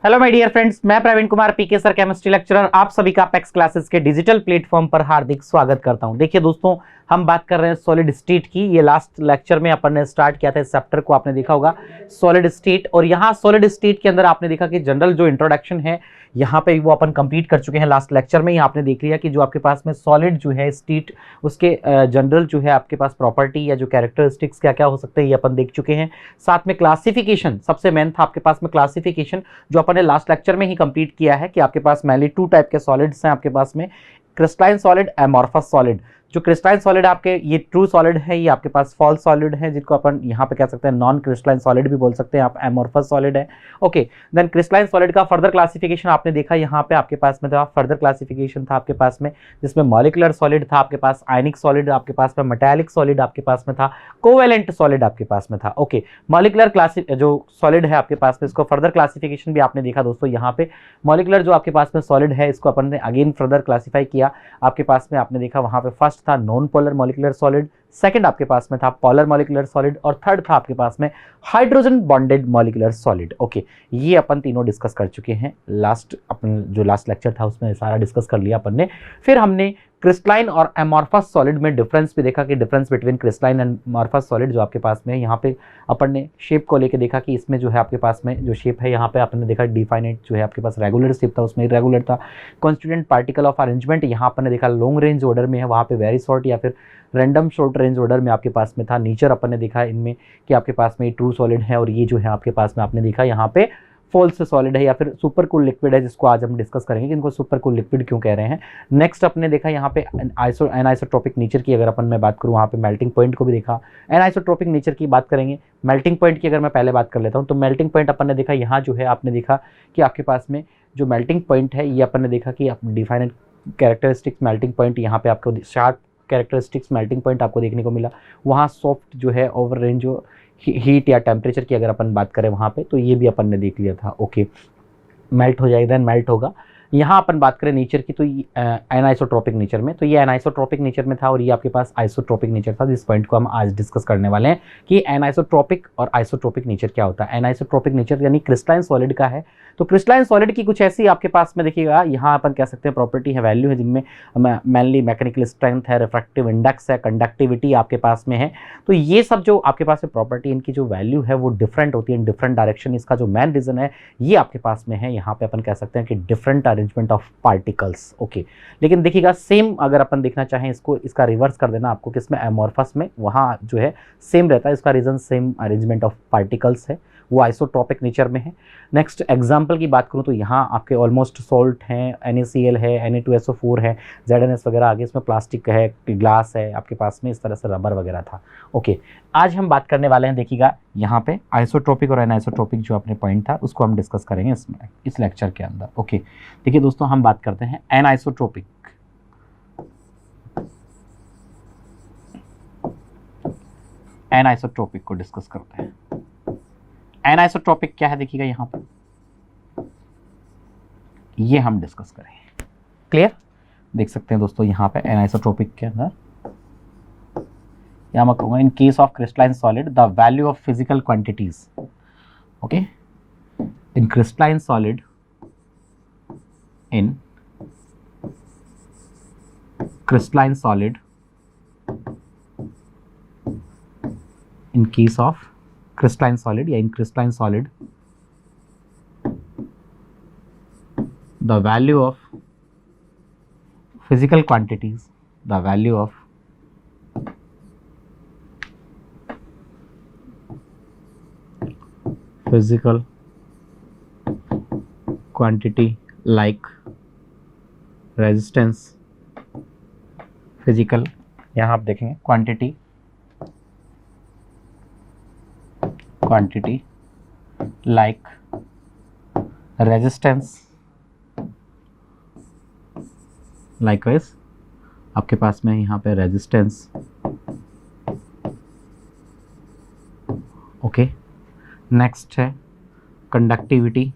Hello my dear friends, मैं Praveen Kumar PK sir chemistry lecturer आप सभी का पेक्स क्लासेस के डिजिटल प्लेटफॉर्म पर हार्दिक स्वागत करता हूं। देखिए दोस्तों, हम बात कर रहे हैं सॉलिड स्टेट की। ये लास्ट लेक्चर में अपन ने स्टार्ट किया था इस चैप्टर को, आपने देखा होगा सॉलिड स्टेट। और यहाँ सॉलिड स्टेट के अंदर आपने देखा कि जनरल जो इंट्रोडक्शन है यहाँ पे वो अपन कंप्लीट कर चुके हैं लास्ट लेक्चर में। आपने देख लिया कि जो आपके पास में सॉलिड जो है स्टेट, उसके जनरल जो है आपके पास प्रॉपर्टी या जो कैरेक्टरिस्टिक्स क्या क्या हो सकते हैं ये अपन देख चुके हैं। साथ में क्लासिफिकेशन सबसे मेन था आपके पास में, क्लासिफिकेशन जो अपन ने लास्ट लेक्चर में ही कंप्लीट किया है कि आपके पास मेनली टू टाइप के सॉलिड्स हैं आपके पास में, क्रिस्टलाइन सॉलिड, एमॉर्फस सॉलिड। जो क्रिस्टलाइन सॉलिड आपके ये ट्रू सॉलिड है, ये आपके पास फॉल्स सॉलिड है, जिनको अपन यहाँ पे कह सकते हैं नॉन क्रिस्टलाइन सॉलिड भी बोल सकते हैं आप, एमॉर्फस सॉलिड है। ओके, देन क्रिस्टलाइन सॉलिड का फर्दर क्लासिफिकेशन आपने देखा यहाँ पे आपके पास में था, फर्दर क्लासिफिकेशन था आपके पास में जिसमें मॉलिक्यूलर सॉलिड था आपके पास, आयनिक सॉलिड आपके पास में, मेटालिक सॉलिड आपके पास में था, कोवेलेंट सॉलिड आपके पास में था। ओके, मॉलिक्यूलर जो सॉलिड है आपके पास में, इसको फर्दर क्लासिफिकेशन भी आपने देखा दोस्तों। यहाँ पे मॉलिक्यूलर जो आपके पास में सॉलिड है इसको अपन ने अगेन फर्दर क्लासिफाई किया आपके पास में। आपने देखा वहां पे फर्स्ट था non polar molecular solid, second आपके पास में था पॉलर मॉलिक्यूलर सॉलिड, और थर्ड था आपके पास में hydrogen bonded molecular solid. Okay, ये अपन तीनों डिस्कस कर चुके हैं। लास्ट अपन जो लास्ट लेक्चर था उसमें सारा डिस्कस कर लिया अपन ने। फिर हमने क्रिस्टलाइन और एमॉर्फस सॉलिड में डिफरेंस भी देखा कि difference between crystalline and amorphous solid जो आपके पास में है। यहाँ पे अपन ने शेप को लेके देखा कि इसमें जो है आपके पास में जो शेप है यहाँ पे आपने देखा डिफाइनेट जो है आपके पास रेगुलर शेप था, उसमें इरेगुलर था। कॉन्स्टिट्यूएंट पार्टिकल ऑफ अरेंजमेंट यहाँ अपन ने देखा लॉन्ग रेंज ऑर्डर में है, वहाँ पे वेरी शॉर्ट या फिर रैंडम शॉर्ट रेंज ऑर्डर में आपके पास में था। नेचर अपन ने देखा इनमें कि आपके पास में ट्रू सॉलिड है, और ये जो है आपके पास में आपने देखा यहाँ पे फॉल्स सॉलिड है या फिर सुपर कूल लिक्विड है, जिसको आज हम डिस्कस करेंगे कि इनको सुपर कूल लिक्विड क्यों कह रहे हैं। नेक्स्ट अपने देखा यहाँ पे एनाइसोट्रोपिक नेचर की, अगर अपन मैं बात करूँ वहाँ पे मेल्टिंग पॉइंट को भी देखा। एनाइसोट्रोपिक नेचर की बात करेंगे, मेल्टिंग पॉइंट की अगर मैं पहले बात कर लेता हूँ तो मेल्टिंग पॉइंट अपन ने देखा यहाँ जो है आपने देखा कि आपके पास में जो मेल्टिंग पॉइंट है ये अपन ने देखा कि डिफाइनेड कैरेक्टरिस्टिक्स मेल्टिंग पॉइंट, यहाँ पे आपको शार्प कैरेक्टरिस्टिक्स मेल्टिंग पॉइंट आपको देखने को मिला। वहाँ सॉफ्ट जो है ओवर रेंज जो हीट या टेम्परेचर की अगर अपन बात करें वहाँ पे, तो ये भी अपन ने देख लिया था। ओके, मेल्ट हो जाएगा, देन मेल्ट होगा। यहाँ अपन बात करें नेचर की तो एनाइसोट्रोपिक नेचर में, तो ये एनाइसोट्रोपिक नेचर में था और ये आपके पास आइसोट्रोपिक नेचर था। जिस पॉइंट को हम आज डिस्कस करने वाले हैं कि एनाइसोट्रोपिक और आइसोट्रोपिक नेचर क्या होता है। एनाइसोट्रोपिक नेचर यानी क्रिस्टलाइन सॉलिड का है, तो क्रिस्टलाइन सॉलिड की कुछ ऐसी आपके पास में देखिएगा यहाँ अपन कह सकते हैं प्रॉपर्टी है, वैल्यू है, जिनमें मेनली मैकेनिकल स्ट्रेंथ है, रिफ्रैक्टिव इंडेक्स है, कंडक्टिविटी आपके पास में है। तो ये सब जो आपके पास में प्रॉपर्टी, इनकी जो वैल्यू है वो डिफरेंट होती है, डिफरेंट डायरेक्शन। इसका जो मेन रीजन है ये आपके पास में है, यहाँ पे अपन कह सकते हैं कि different arrangement of particles. Okay, लेकिन देखिएगा सेम अगर अपन देखना चाहें इसको, इसका रिवर्स कर देना आपको, किसमें एमॉर्फस में, वहाँ जो है सेम रहता है। इसका reason same arrangement of particles है, वो आइसोट्रोपिक नेचर में है। नेक्स्ट एग्जांपल की बात करूं तो यहाँ आपके ऑलमोस्ट सॉल्ट हैं, NaCl है, Na2SO4 है, ZnS वगैरह, आगे इसमें प्लास्टिक है, ग्लास है आपके पास में, इस तरह से रबर वगैरह था। ओके, आज हम बात करने वाले हैं, देखिएगा यहाँ पे आइसोट्रोपिक और एनाइसोट्रोपिक जो अपने पॉइंट था उसको हम डिस्कस करेंगे इस लेक्चर के अंदर। ओके, देखिए दोस्तों, हम बात करते हैं एनाइसोट्रोपिक। एनाइसोट्रोपिक को डिस्कस करते हैं। एनाइसोट्रोपिक क्या है देखिएगा यहाँ पर, ये हम डिस्कस करेंगे। क्लियर, देख सकते हैं दोस्तों यहाँ पे एनाइसोट्रोपिक के अंदर यहाँ मैं कहूँगा इन case of crystalline solid the value of physical quantities. Okay, in crystalline solid, in crystalline solid, in case of crystalline solid या in crystalline solid the value of physical quantities, the value of physical quantity like resistance, physical, यहाँ आप देखेंगे quantity like resistance, likewise आपके पास में यहाँ पे resistance। Okay, next है conductivity,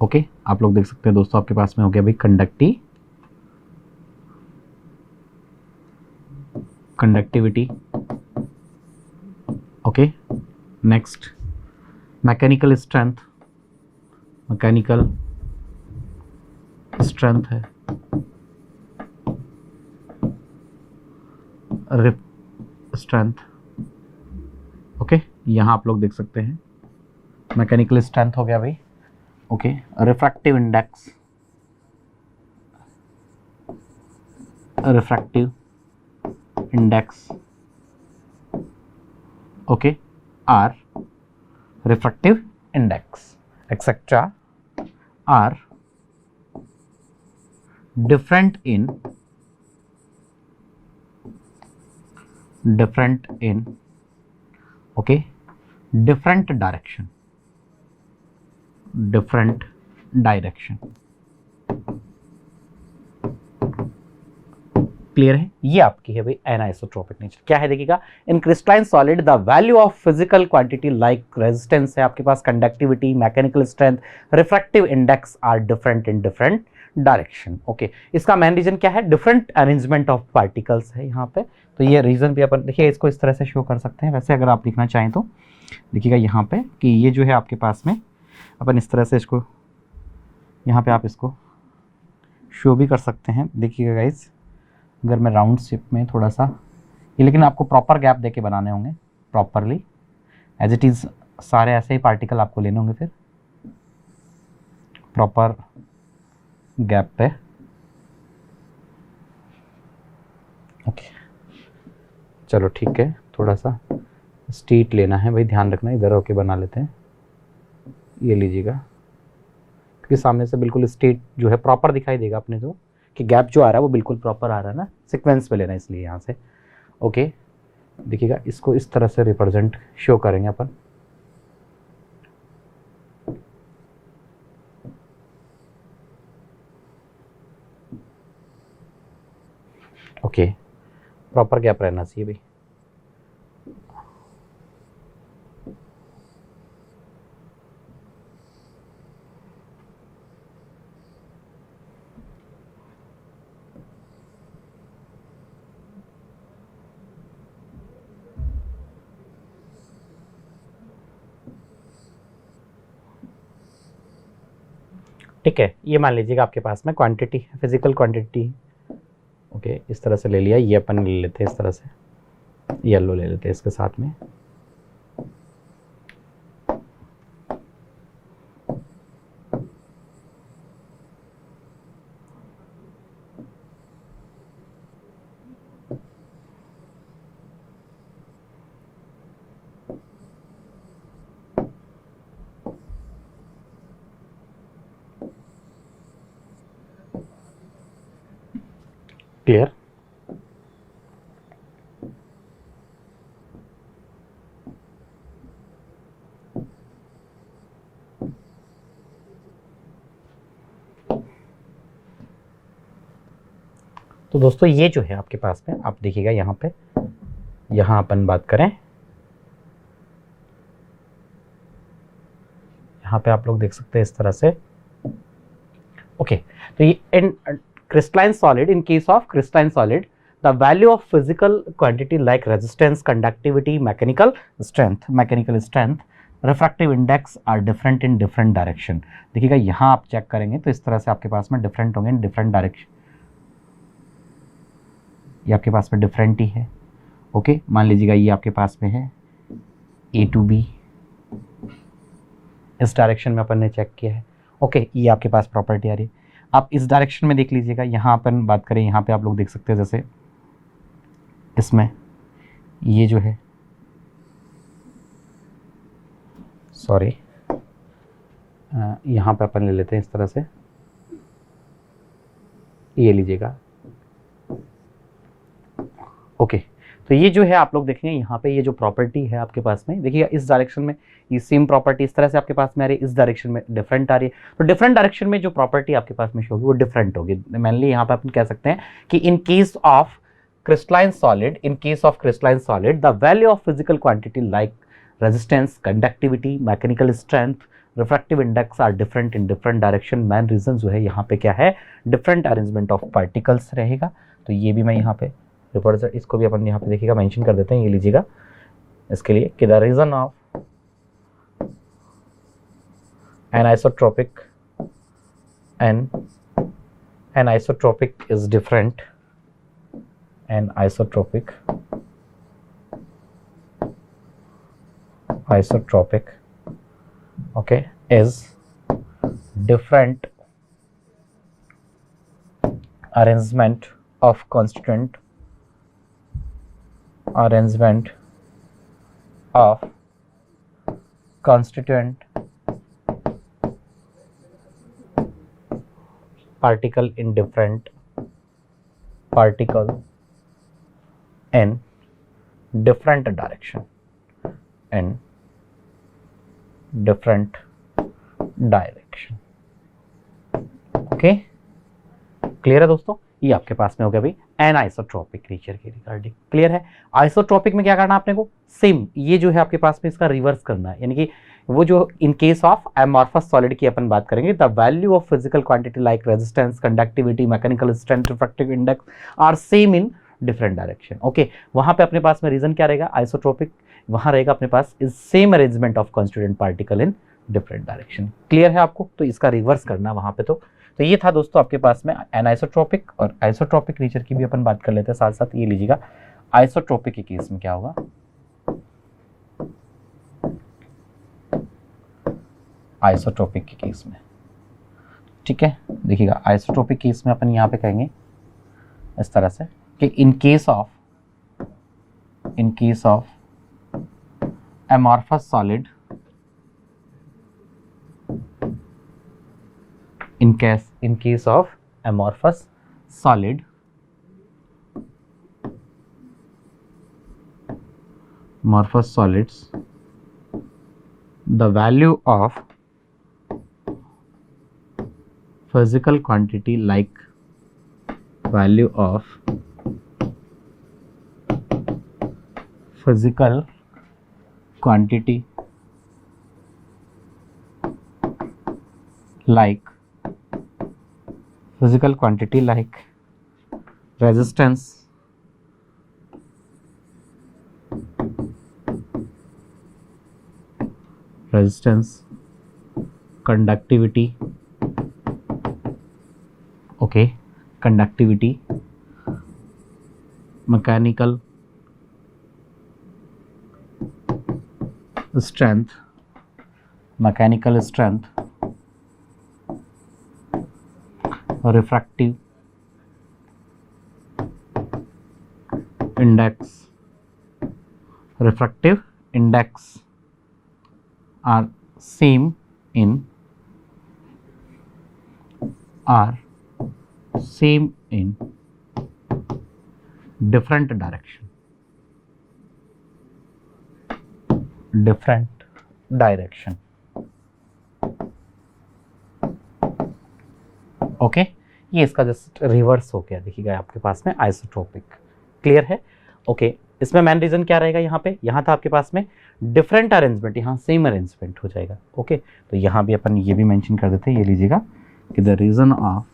ओके, आप लोग देख सकते हैं दोस्तों आपके पास में हो गया भाई conductivity. Okay, next mechanical strength, mechanical strength है, रिप स्ट्रेंथ. ओके, यहाँ आप लोग देख सकते हैं मैकेनिकल स्ट्रेंथ हो गया भाई. Okay, refractive index, refractive index. Okay, are refractive index etc. are different in okay different direction. Clear है. ये आपकी है भाई एनाइसोट्रोपिक नेचर. क्या है देखिएगा, in crystalline solid the value of physical quantity like resistance है आपके पास, conductivity, mechanical strength, refractive index are different in different direction. Okay, इसका मेन रीजन क्या है, डिफरेंट अरेंजमेंट ऑफ पार्टिकल्स है यहाँ पे. तो ये रीजन भी अपन देखिए इसको इस तरह से शो कर सकते हैं. वैसे अगर आप लिखना चाहें तो देखिएगा यहाँ पे कि ये जो है आपके पास में अपन इस तरह से इसको यहाँ पे आप इसको शो भी कर सकते हैं. देखिएगा गाइज, अगर मैं राउंड शेप में थोड़ा सा ये, लेकिन आपको प्रॉपर गैप देके बनाने होंगे प्रॉपरली, एज इट इज़ सारे ऐसे ही पार्टिकल आपको लेने होंगे फिर प्रॉपर गैप पे. ओके, चलो ठीक है, थोड़ा सा स्ट्रेट लेना है भाई, ध्यान रखना. इधर होके बना लेते हैं, ये लीजिएगा, क्योंकि सामने से बिल्कुल स्ट्रेट जो है प्रॉपर दिखाई देगा अपने को कि गैप जो आ रहा है वो बिल्कुल प्रॉपर आ रहा है ना, सीक्वेंस पे लेना है इसलिए यहाँ से. ओके, देखिएगा इसको इस तरह से रिप्रेजेंट शो करेंगे अपन. ओके, प्रॉपर गैप रहना चाहिए भाई. ठीक है, ये मान लीजिएगा आपके पास में क्वांटिटी, फिजिकल क्वांटिटी. ओके, इस तरह से ले लिया. ये अपन ले लेते हैं इस तरह से, येलो ले लेते हैं इसके साथ में. क्लियर. तो दोस्तों ये जो है आपके पास में, आप देखिएगा यहाँ पे, यहाँ अपन बात करें, यहाँ पे आप लोग देख सकते हैं इस तरह से. ओके, तो ये इन crystalline solid, in case of crystalline solid, the value of physical quantity like resistance, conductivity, mechanical strength, refractive index are different in different direction. देखिएगा यहाँ आप चेक करेंगे तो इस तरह से आपके पास में डिफरेंट होंगे इन डिफरेंट डायरेक्शन. ये आपके पास में डिफरेंट ही है. ओके, मान लीजिएगा ये आपके पास में है A to B, इस डायरेक्शन में अपन ने चेक किया है. ओके, ये आपके पास प्रॉपर्टी आ रही है. आप इस डायरेक्शन में देख लीजिएगा, यहाँ अपन बात करें, यहाँ पे आप लोग देख सकते हैं जैसे इसमें ये जो है, सॉरी, यहाँ पे अपन ले लेते हैं इस तरह से, ये लीजिएगा. ओके, तो ये जो है आप लोग देखेंगे यहाँ पे ये जो प्रॉपर्टी है आपके पास में, देखिएगा इस डायरेक्शन में ये सेम प्रॉपर्टी इस तरह से आपके पास में आ रही है, इस डायरेक्शन में डिफरेंट आ रही है. तो डिफरेंट डायरेक्शन में जो प्रॉपर्टी आपके पास में शो होगी वो डिफरेंट होगी. मेनली यहाँ पे अपन कह सकते हैं कि in case of crystalline solid the value of physical quantity like resistance, conductivity, mechanical strength, refractive index are different in different direction. Main reason जो है यहाँ पे क्या है, डिफरेंट अरेंजमेंट ऑफ पार्टिकल्स रहेगा. तो ये भी मैं यहाँ पे रिप्रेजेंट, इसको भी अपन यहाँ पे देखिएगा मेंशन कर देते हैं, ये लीजिएगा इसके लिए कि the reason of anisotropic is different, anisotropic okay is different arrangement of constituent particle in different direction, okay clear है दोस्तों। ये आपके पास में हो गया भाई एनाइसोट्रोपिक नेचर के रिगार्डिंग, क्लियर है। आइसोट्रोपिक में क्या करना है आपने को, सेम ये जो है आपके पास में इसका रिवर्स करना है, यानी कि वो जो in case of amorphous solid की अपन बात करेंगे, the value of physical quantity like resistance, conductivity, mechanical strength, refractive index are same in different direction. Okay, वहां पे अपने पास में रीजन क्या रहेगा, आइसोट्रोपिक, वहां रहेगा अपने पास is same arrangement of constituent particle in different direction. Clear है आपको, तो इसका रिवर्स करना वहां पे। तो ये था दोस्तों आपके पास में एनाइसोट्रोपिक और आइसोट्रोपिक नेचर की भी अपन बात कर लेते हैं साथ साथ। ये लीजिएगा आइसोट्रोपिक के केस में क्या होगा, आइसोट्रोपिक के केस में, ठीक है, देखिएगा आइसोट्रोपिक केस में अपन यहां पे कहेंगे इस तरह से कि in case of amorphous solid, in case of amorphous solids, the value of physical quantity like physical quantity like resistance, conductivity, okay, conductivity, mechanical strength, refractive index are same in different direction, okay ये इसका just reverse हो गया, देखिएगा आपके पास में isotropic. Clear है, okay इसमें मेन रीजन क्या रहेगा, यहाँ पे यहाँ था आपके पास में डिफरेंट अरेंजमेंट, यहाँ सेम अरेंजमेंट हो जाएगा। ओके तो यहाँ भी अपन ये भी मेंशन कर देते हैं, ये लीजिएगा कि the reason of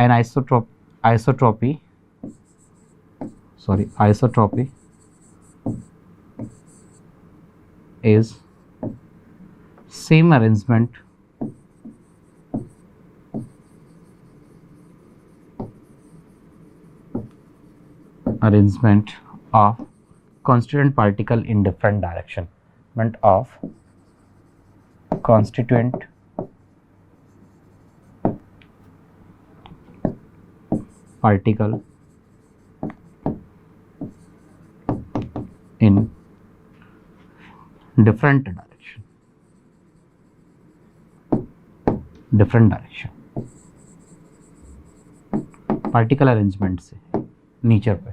anisotropy is same arrangement of constituent particle in different direction, particle in different direction, particle arrangement से नेचर पे।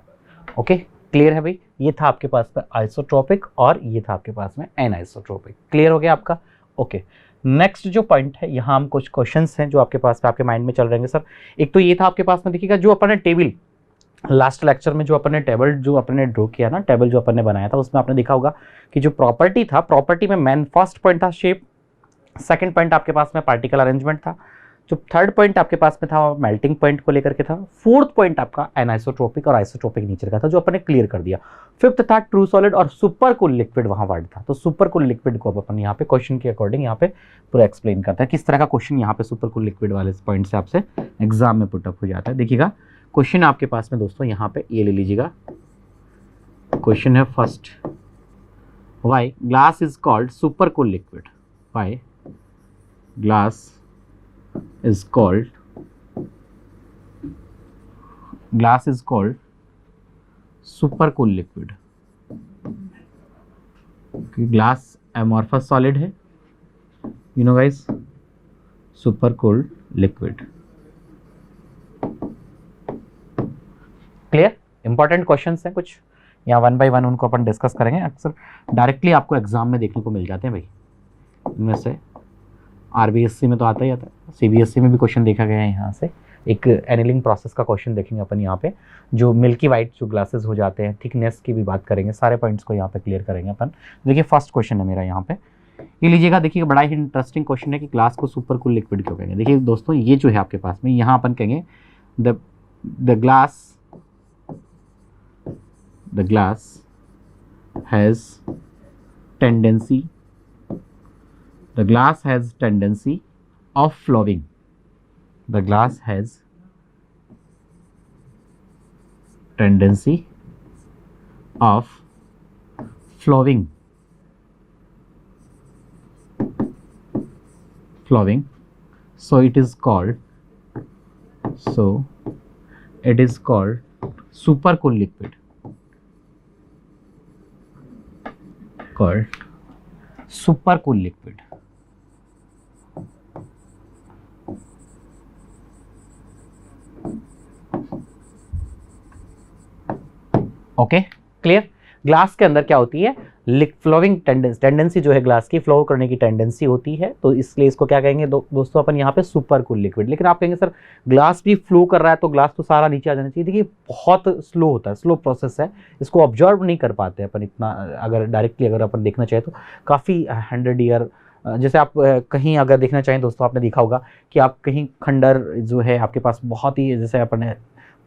ओके क्लियर है भाई, ये था आपके पास में आइसोट्रोपिक और ये था आपके पास में एनाइसोट्रोपिक। क्लियर हो गया आपका। ओके नेक्स्ट जो पॉइंट है, यहाँ हम कुछ क्वेश्चंस हैं जो आपके पास में आपके माइंड में चल रहे हैं सर। एक तो ये था आपके पास में, देखिएगा जो अपन ने टेबल लास्ट लेक्चर में जो अपन ने टेबल जो अपन ने ड्रॉ किया ना, टेबल जो अपन ने बनाया था, उसमें आपने देखा होगा कि जो प्रॉपर्टी था, प्रॉपर्टी में मेन फर्स्ट पॉइंट था शेप, सेकंड पॉइंट आपके पास में पार्टिकल अरेंजमेंट था, जो थर्ड पॉइंट आपके पास में था वो मेल्टिंग पॉइंट को लेकर के था। फोर्थ पॉइंट आपका एनाइसोट्रोपिक और आइसोट्रोपिक नेचर का था, जो अपन ने क्लियर कर दिया। फिफ्थ था ट्रू सॉलिड और सुपर कूल लिक्विड, वहां वर्ड था। तो सुपर कूल लिक्विड को अब अपन यहाँ पे क्वेश्चन के अकॉर्डिंग यहाँ पे पूरा एक्सप्लेन करता है किस तरह का क्वेश्चन यहाँ पे सुपर कूल लिक्विड वाले पॉइंट से आपसे एग्जाम में पुटअप हो जाता है। देखिएगा क्वेश्चन आपके पास में दोस्तों यहाँ पे ये ले लीजिएगा। क्वेश्चन है first, why glass is called super cool liquid, वाई glass is called super cool liquid। Glass amorphous solid है, you know guys, super cool liquid। Clear? Important questions हैं कुछ, यहाँ वन बाय वन उनको अपन डिस्कस करेंगे। अक्सर directly आपको exam में देखने को मिल जाते हैं भाई। इनमें से आरबीएससी में तो आता ही आता है, सीबीएसई में भी क्वेश्चन देखा गया है। यहाँ से एक एनिलिंग प्रोसेस का क्वेश्चन देखेंगे अपन यहाँ पे, जो मिल्की वाइट जो ग्लासेस हो जाते हैं, थिकनेस की भी बात करेंगे, सारे पॉइंट्स को यहाँ पे क्लियर करेंगे अपन। देखिए फर्स्ट क्वेश्चन है मेरा यहाँ पे, ये लीजिएगा। देखिए बड़ा ही इंटरेस्टिंग क्वेश्चन है कि ग्लास को सुपर कूल लिक्विड क्यों कहेंगे। देखिए दोस्तों ये जो है आपके पास में, यहाँ अपन कहेंगे the glass has tendency, the glass has tendency of flowing, the glass has tendency of flowing, so it is called super cool liquid, called super cool liquid। Okay clear? Glass के अंदर क्या होती है, फ्लोइंग टेंडेंसी जो है glass की, flow करने की टेंडेंसी होती है, तो इसलिए इसको क्या कहेंगे दोस्तों अपन यहाँ पे सुपर कूल लिक्विड। लेकिन आप कहेंगे सर ग्लास भी फ्लो कर रहा है तो ग्लास तो सारा नीचे आ जाना चाहिए। देखिए बहुत स्लो होता है, स्लो प्रोसेस है, इसको ऑब्जर्व नहीं कर पाते अपन इतना। अगर डायरेक्टली अगर अपन देखना चाहें तो काफ़ी 100 ईयर, जैसे आप कहीं अगर देखना चाहें दोस्तों, आपने देखा होगा कि आप कहीं खंडर जो है आपके पास बहुत ही, जैसे अपन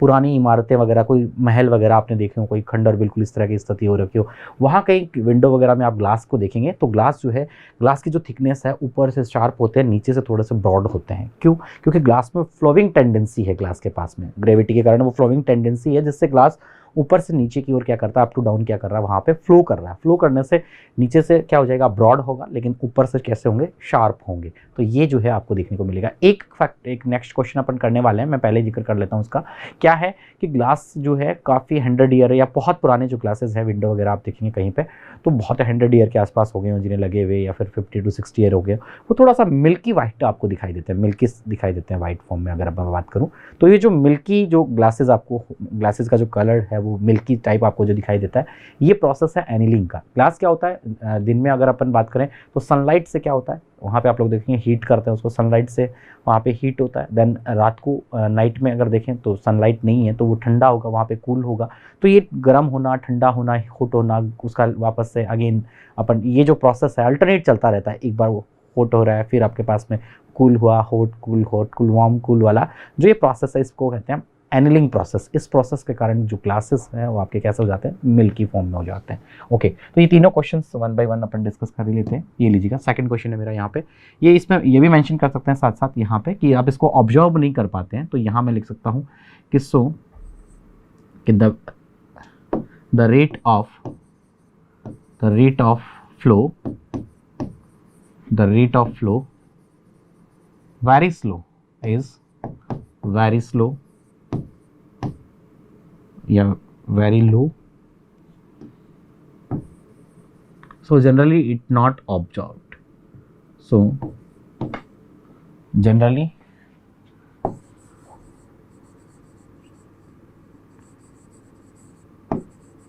पुरानी इमारतें वगैरह, कोई महल वगैरह आपने देखे हो, कोई खंडर बिल्कुल इस तरह की स्थिति हो रखी हो, वहाँ कहीं विंडो वगैरह में आप ग्लास को देखेंगे तो ग्लास जो है, ग्लास की जो थिकनेस है ऊपर से शार्प होते हैं, नीचे से थोड़े से ब्रॉड होते हैं। क्यों? क्योंकि ग्लास में फ्लोइंग टेंडेंसी है, ग्लास के पास में ग्रेविटी के कारण वो फ्लोइंग टेंडेंसी है, जिससे ग्लास ऊपर से नीचे की ओर क्या करता है, अप टू डाउन क्या कर रहा है, वहाँ पे फ्लो कर रहा है। फ्लो करने से नीचे से क्या हो जाएगा, ब्रॉड होगा, लेकिन ऊपर से कैसे होंगे, शार्प होंगे। तो ये जो है आपको देखने को मिलेगा। एक फैक्ट, एक नेक्स्ट क्वेश्चन अपन करने वाले हैं, मैं पहले जिक्र कर लेता हूँ उसका। क्या है कि ग्लास जो है काफ़ी 100 ईयर या बहुत पुराने जो ग्लासेस हैं, विंडो वगैरह आप देखेंगे कहीं पे तो बहुत 100 ईयर के आसपास हो गए हो जिन्हें लगे हुए, या फिर 50 to 60 ईयर हो गए, वो थोड़ा सा मिल्की वाइट आपको दिखाई देते हैं, मिल्की दिखाई देते हैं वाइट फॉर्म में। अगर मैं बात करूँ तो ये जो मिल्की जो ग्लासेस आपको, ग्लासेस का जो कलर है वो मिल्की टाइप आपको जो दिखाई देता है, ये प्रोसेस है एनिलिंग का। ग्लास क्या होता है, दिन में अगर अपन बात करें तो सनलाइट से क्या होता है, वहाँ पे आप लोग देखेंगे हीट करते हैं उसको, सनलाइट से वहाँ पे हीट होता है। देन रात को नाइट में अगर देखें तो सनलाइट नहीं है तो वो ठंडा होगा, वहाँ पे कूल होगा। तो ये गर्म होना, ठंडा होना, हॉट होना, उसका वापस से अगेन अपन, ये जो प्रोसेस है अल्टरनेट चलता रहता है। एक बार वो हॉट हो रहा है, फिर आपके पास में कूल हुआ, hot cool, hot cool, warm cool वाला जो ये प्रोसेस है, इसको कहते हैं एनिलिंग प्रोसेस। इस प्रोसेस के कारण जो ग्लासेस हैं वो आपके कैसे हो जाते हैं, मिल्की फॉर्म में हो जाते हैं। ओके, तो ये तीनों questions one by one upon discuss कर ही लेते हैं। ये लीजिएगा सेकंड क्वेश्चन है मेरा यहाँ पे, ये इसमें ये भी मेंशन कर सकते हैं साथ साथ यहाँ पे कि आप इसको ऑब्जर्व नहीं कर पाते हैं, तो यहाँ मैं लिख सकता हूँ कि सो कि the rate of flow very slow is very slow या very low, so generally it not observed, so generally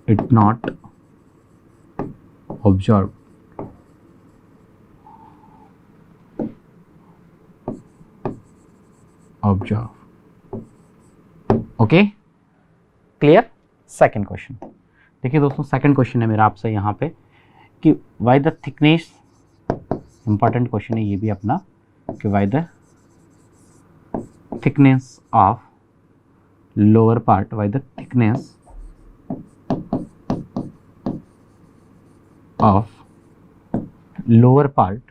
it not observed। Okay clear? Second question देखिए दोस्तों, सेकंड क्वेश्चन है मेरा आपसे यहाँ पे कि why the thickness, important question है ये भी अपना, कि why the thickness of lower part, by the thickness of lower part,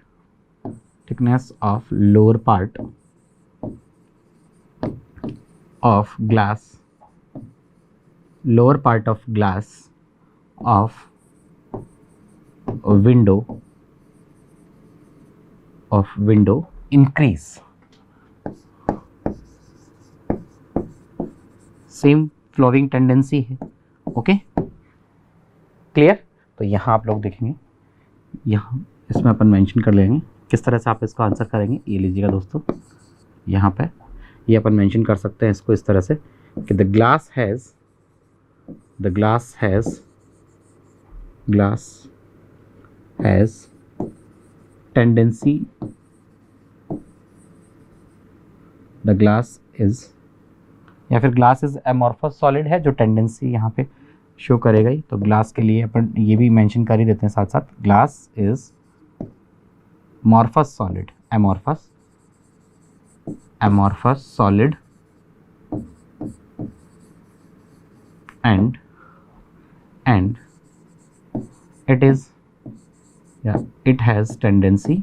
thickness of lower part of glass, lower part of glass of window increase. Same flowing tendency है, okay clear. तो यहाँ आप लोग देखेंगे, यहाँ इसमें अपन मेंशन कर लेंगे किस तरह से आप इसका आंसर करेंगे। ये लीजिएगा दोस्तों, यहाँ पे ये अपन मेंशन कर सकते हैं इसको इस तरह से कि the glass has tendency, the glass is, या फिर ग्लास इज एमॉर्फस सॉलिड है, जो टेंडेंसी यहाँ पे शो करेगा ही। तो ग्लास के लिए अपन ये भी मेंशन कर ही देते हैं साथ साथ, glass is amorphous solid, amorphous solid and it is, yeah, it has tendency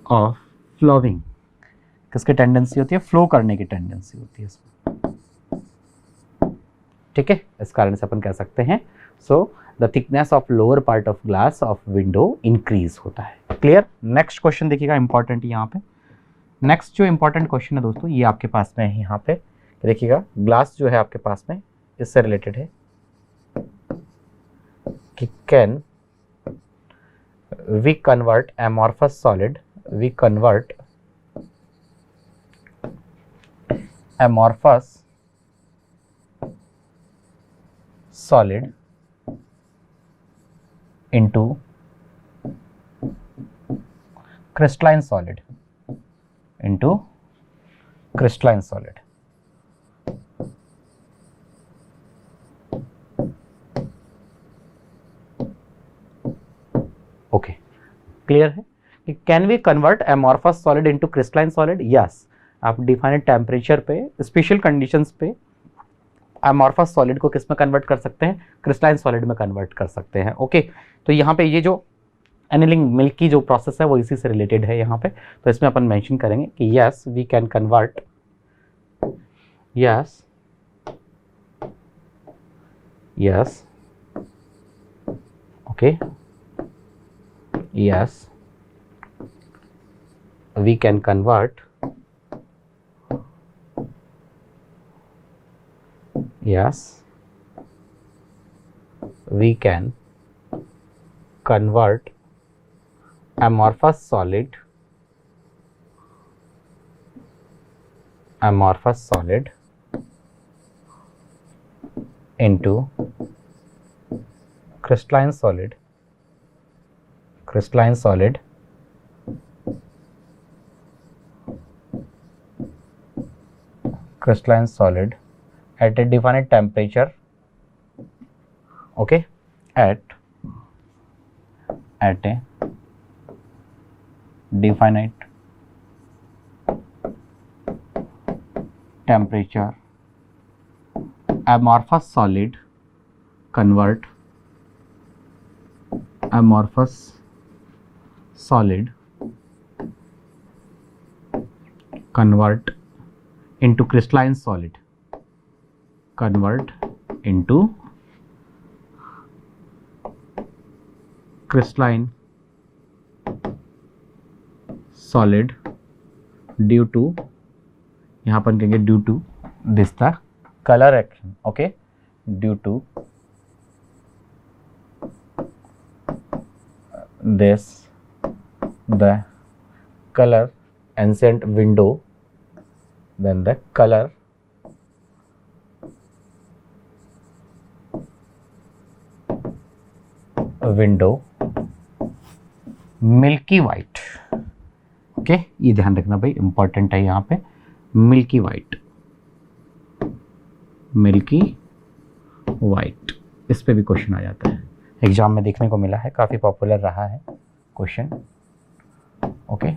of flowing। किसकी टेंडेंसी होती है? फ्लो करने की टेंडेंसी होती है इसमें, ठीक है। इस कारण से अपन कह सकते हैं so the thickness of lower part of glass of window increase होता है। क्लियर। नेक्स्ट क्वेश्चन देखिएगा, इंपॉर्टेंट यहाँ पे। नेक्स्ट जो इंपॉर्टेंट क्वेश्चन है दोस्तों, ये आपके पास में है यहाँ पे, देखिएगा ग्लास जो है आपके पास में इससे रिलेटेड है कि can we convert amorphous solid, we convert amorphous solid into crystalline solid, okay clear है। Can we convert amorphous solid into crystalline solid? Yes. आप डिफाइनेड टेम्परेचर पे, स्पेशल कंडीशंस पे एमॉर्फस सॉलिड को किस में कन्वर्ट कर सकते हैं? क्रिस्टलाइन सॉलिड में कन्वर्ट कर सकते हैं, ओके। तो यहाँ पे ये जो एनिलिंग मिल्क की जो प्रोसेस है वो इसी से रिलेटेड है यहाँ पे। तो इसमें अपन मेंशन करेंगे कि yes we can convert, yes okay, yes we can convert, yes we can convert amorphous solid into crystalline solid at a definite temperature, okay, at a definite temperature, amorphous solid convert into crystalline solid, convert into crystalline solid due to, यहाँ पर कहेंगे due to this the color action, okay, due to this the color ancient window, then the color window milky white, okay. ये ध्यान रखना भाई, important है यहाँ पे, मिल्की वाइट, इस पे भी क्वेश्चन आ जाता है, एग्जाम में देखने को मिला है, काफ़ी पॉपुलर रहा है, क्वेश्चन। ओके,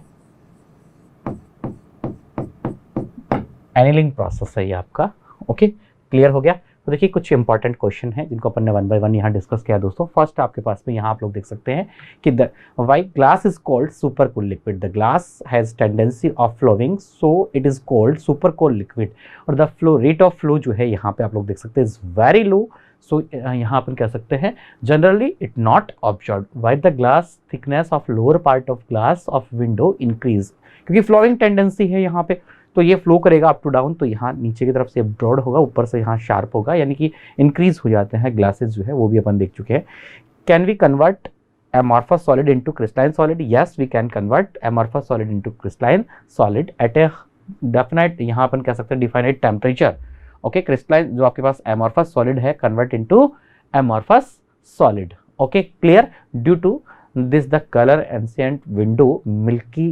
एनीलिंग प्रोसेस है ये आपका। ओके, क्लियर हो गया। तो देखिए कुछ इंपॉर्टेंट क्वेश्चन है जिनको अपन ने 1 बाय 1 यहाँ डिस्कस किया दोस्तों। फर्स्ट आपके पास में यहाँ आप लोग देख सकते हैं कि the why glass is called super cool liquid, the glass has tendency of flowing so it is called super cool liquid, और the flow rate of flow जो है यहाँ पे आप लोग देख सकते हैं इज वेरी लो। सो यहाँ अपन कह सकते हैं generally it not observe why the glass thickness of lower part of glass of window increase, क्योंकि फ्लोइंग टेंडेंसी है यहाँ पे, तो ये फ्लो करेगा अप टू डाउन, तो यहाँ नीचे की तरफ से ब्रॉड होगा, ऊपर से यहाँ शार्प होगा, यानी कि इंक्रीज हो जाते हैं ग्लासेस जो है, वो भी अपन देख चुके हैं। Can we convert amorphous solid into crystalline solid? Yes, we can convert amorphous solid into crystalline solid at a definite, यहाँ अपन कह सकते हैं definite temperature। ओके, क्रिस्टलाइन जो आपके पास amorphous solid है convert into amorphous solid। Okay, clear. Due to this the colour ancient window milky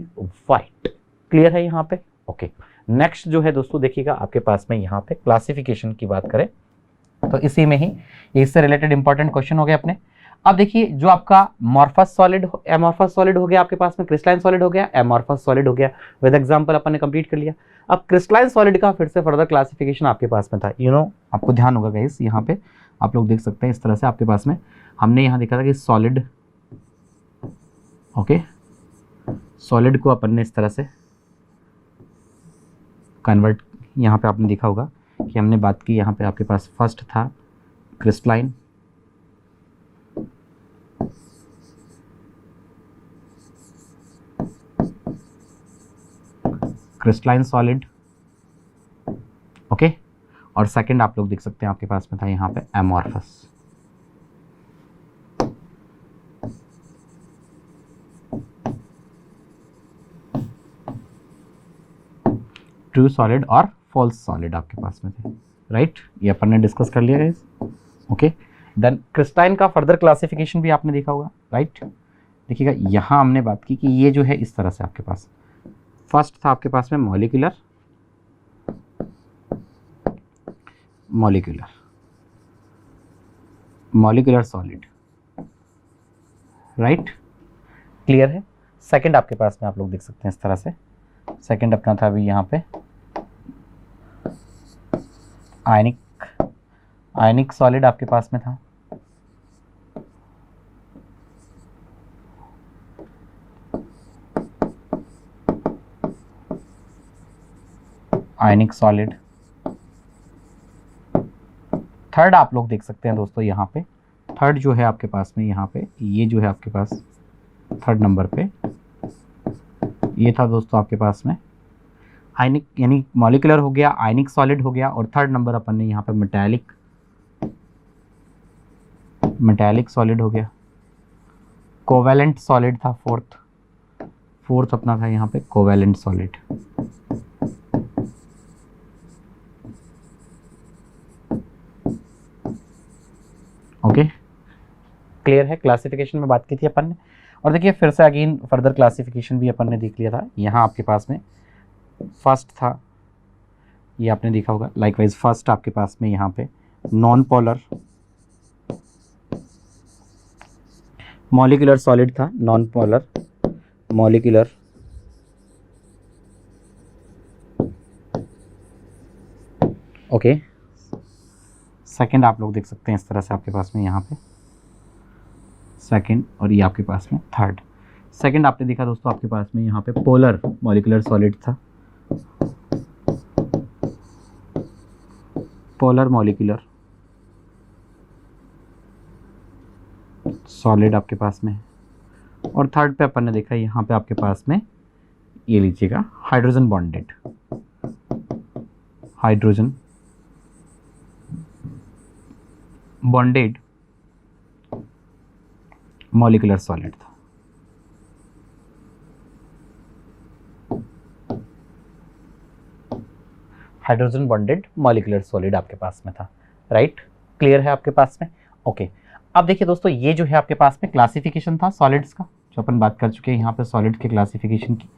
white, clear है यहाँ पे। ओके, नेक्स्ट जो है दोस्तों देखिएगा आपके पास में यहाँ पे क्लासिफिकेशन की बात करें तो इसी में ही इससे रिलेटेड इंपॉर्टेंट क्वेश्चन हो गए अपने। अब देखिए जो आपका मॉर्फस सॉलिड, एमॉर्फस सॉलिड हो गया आपके पास में, क्रिस्टलाइन सॉलिड हो गया, एमॉर्फस सॉलिड हो गया, विद एग्जांपल अपन ने कंप्लीट कर लिया। अब क्रिस्टलाइन सॉलिड का फिर से फर्दर क्लासिफिकेशन आपके पास में था, आपको ध्यान होगा गाइस, यहाँ पे आप लोग देख सकते हैं इस तरह से आपके पास में हमने यहाँ देखा था कि सॉलिड, ओके, सॉलिड को अपन ने इस तरह से कन्वर्ट, यहाँ पे आपने देखा होगा कि हमने बात की, यहाँ पे आपके पास फर्स्ट था क्रिस्टलाइन, क्रिस्टलाइन सॉलिड, ओके, और सेकंड आप लोग देख सकते हैं आपके पास में था यहाँ पे एमॉर्फस। ट्रू सॉलिड और फॉल्स सॉलिड आपके पास में थे, राइट, ये अपन ने डिस्कस कर लिया गाइस। ओके, देन क्रिस्टलाइन का फर्दर क्लासिफिकेशन भी आपने देखा होगा, राइट। देखिएगा यहाँ हमने बात की कि ये जो है इस तरह से आपके पास फर्स्ट था आपके पास में molecular, molecular, molecular solid, right, clear है। सेकंड आपके पास में आप लोग देख सकते हैं इस तरह से, सेकंड अपना था अभी यहाँ पे आयनिक, आयनिक सॉलिड आपके पास में था, आयनिक सॉलिड। थर्ड आप लोग देख सकते हैं दोस्तों यहाँ पे, थर्ड जो है आपके पास में यहाँ पे, ये जो है आपके पास थर्ड नंबर पे ये था दोस्तों आपके पास में आयनिक, यानी मॉलिक्यूलर हो गया, आयनिक सॉलिड हो गया, और थर्ड नंबर अपन ने यहाँ पे मेटालिक, मेटालिक सॉलिड हो गया, कोवैलेंट सॉलिड था फोर्थ, फोर्थ अपना था यहाँ पे कोवैलेंट सॉलिड। ओके, क्लियर है। क्लासिफिकेशन में बात की थी अपन ने, और देखिए फिर से अगेन फर्दर क्लासिफिकेशन भी अपन ने देख लिया था। यहाँ आपके पास में फर्स्ट था, ये आपने देखा होगा, लाइकवाइज फर्स्ट आपके पास में यहाँ पे नॉन पोलर मॉलिक्यूलर सॉलिड था, non polar molecular, okay. Second आप लोग देख सकते हैं इस तरह से आपके पास में यहाँ पे सेकंड, और ये आपके पास में थर्ड। सेकंड आपने देखा दोस्तों आपके पास में यहाँ पे पोलर मॉलिक्यूलर सॉलिड था, पोलर मॉलिक्यूलर सॉलिड आपके पास में, और थर्ड पे अपन ने देखा यहाँ पे आपके पास में ये लीजिएगा hydrogen bonded, hydrogen bonded molecular solid था। हाइड्रोजन बॉन्डेड मॉलिक्यूलर सॉलिड आपके पास में था, राइट, क्लियर है आपके पास में। ओके, अब देखिए दोस्तों ये जो है आपके पास में क्लासिफिकेशन था सॉलिड्स का, जो अपन बात कर चुके हैं यहाँ पे सॉलिड के क्लासिफिकेशन की,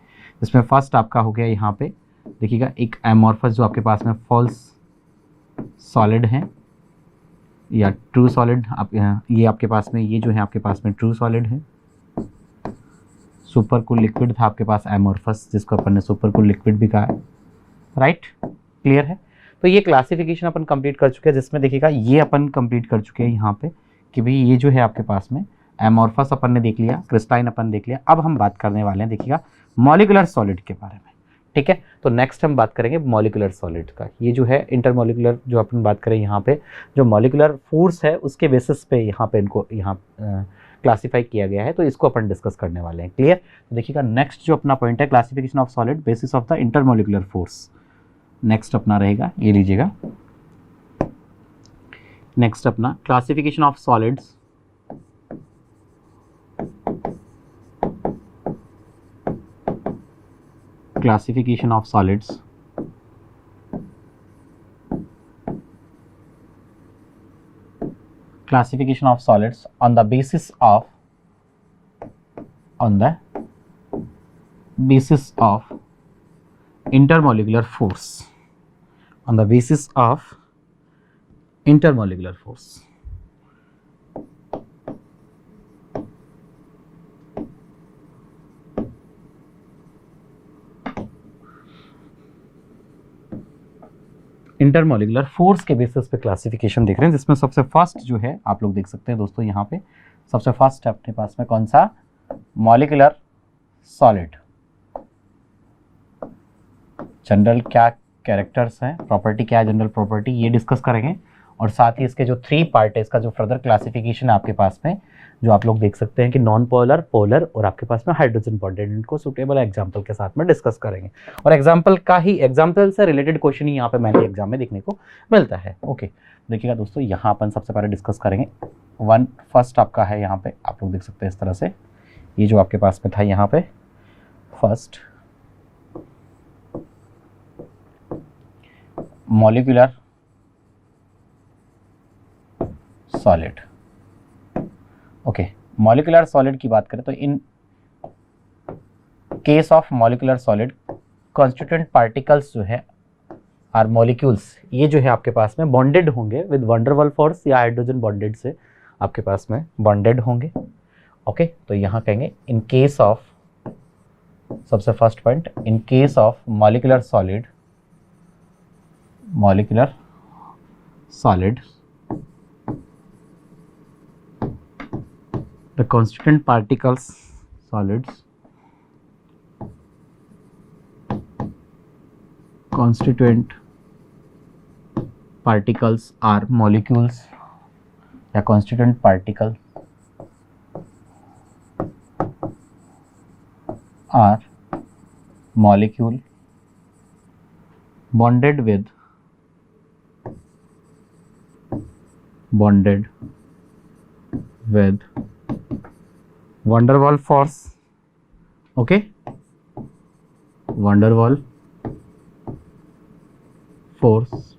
जिसमें फर्स्ट आपका हो गया यहाँ पे देखिएगा एक एमॉर्फस जो आपके पास में फॉल्स सॉलिड है या ट्रू सॉलिड, आप ये आपके पास में ये जो है आपके पास में ट्रू सॉलिड है, सुपर कूल लिक्विड था आपके पास एमोर्फस, जिसको अपन ने सुपर कूल लिक्विड भी कहा है, राइट, क्लियर है। तो ये क्लासिफिकेशन अपन कंप्लीट कर चुके हैं, जिसमें देखिएगा ये अपन कंप्लीट कर चुके हैं यहाँ पे कि भाई ये जो है आपके पास में एमोर्फस अपन ने देख लिया, क्रिस्टाइन अपन देख लिया। अब हम बात करने वाले हैं देखिएगा मॉलिक्यूलर सॉलिड के बारे में, ठीक है। तो नेक्स्ट हम बात करेंगे मॉलिक्यूलर सॉलिड का। ये जो है इंटरमॉलिक्यूलर जो अपन बात करें यहाँ पे, जो मॉलिक्यूलर फोर्स है उसके बेसिस पे यहाँ पे इनको यहाँ क्लासीफाई किया गया है, तो इसको अपन डिस्कस करने वाले हैं, क्लियर। तो देखिएगा नेक्स्ट जो अपना पॉइंट है, classification of solid basis of the intermolecular force. Next अपना रहेगा, ये लीजिएगा, नेक्स्ट अपना classification of solids classification of solids on the basis of intermolecular force, on the basis of intermolecular force। Intermolecular force के basis पे classification देख रहे हैं, जिसमें सबसे फर्स्ट जो है आप लोग देख सकते हैं दोस्तों, यहाँ पे सबसे फर्स्ट है अपने पास में कौन सा, मॉलिक्यूलर सॉलिड। जनरल क्या कैरेक्टर्स हैं, प्रॉपर्टी क्या है, जनरल प्रॉपर्टी, ये डिस्कस करेंगे। और साथ ही इसके जो 3 पार्ट है, इसका जो फर्दर क्लासिफिकेशन है आपके पास में, जो आप लोग देख सकते हैं कि नॉन पोलर, पोलर और आपके पास में हाइड्रोजन बॉन्डेड, इनको सुटेबल एग्जांपल के साथ में डिस्कस करेंगे। और एग्जांपल से रिलेटेड क्वेश्चन ही यहाँ पे मैंने एग्जाम में देखने को मिलता है। ओके, देखिएगा दोस्तों, यहाँ अपन सबसे पहले डिस्कस करेंगे फर्स्ट आपका है, यहाँ पे आप लोग देख सकते हैं इस तरह से, ये जो आपके पास में था यहाँ पे first molecular solid. Okay, molecular solid की बात करें तो इन case of molecular solid constituent particles जो है आर मॉलिक्यूल्स, ये जो है आपके पास में बॉन्डेड होंगे with van der Waals force या हाइड्रोजन बॉन्डेड से आपके पास में बॉन्डेड होंगे। ओके, तो यहाँ कहेंगे इन केस ऑफ, सबसे first point, in case of molecular solid the constituent particles are molecules या constituent particle are molecule bonded with van der Waals force, okay, van der Waals force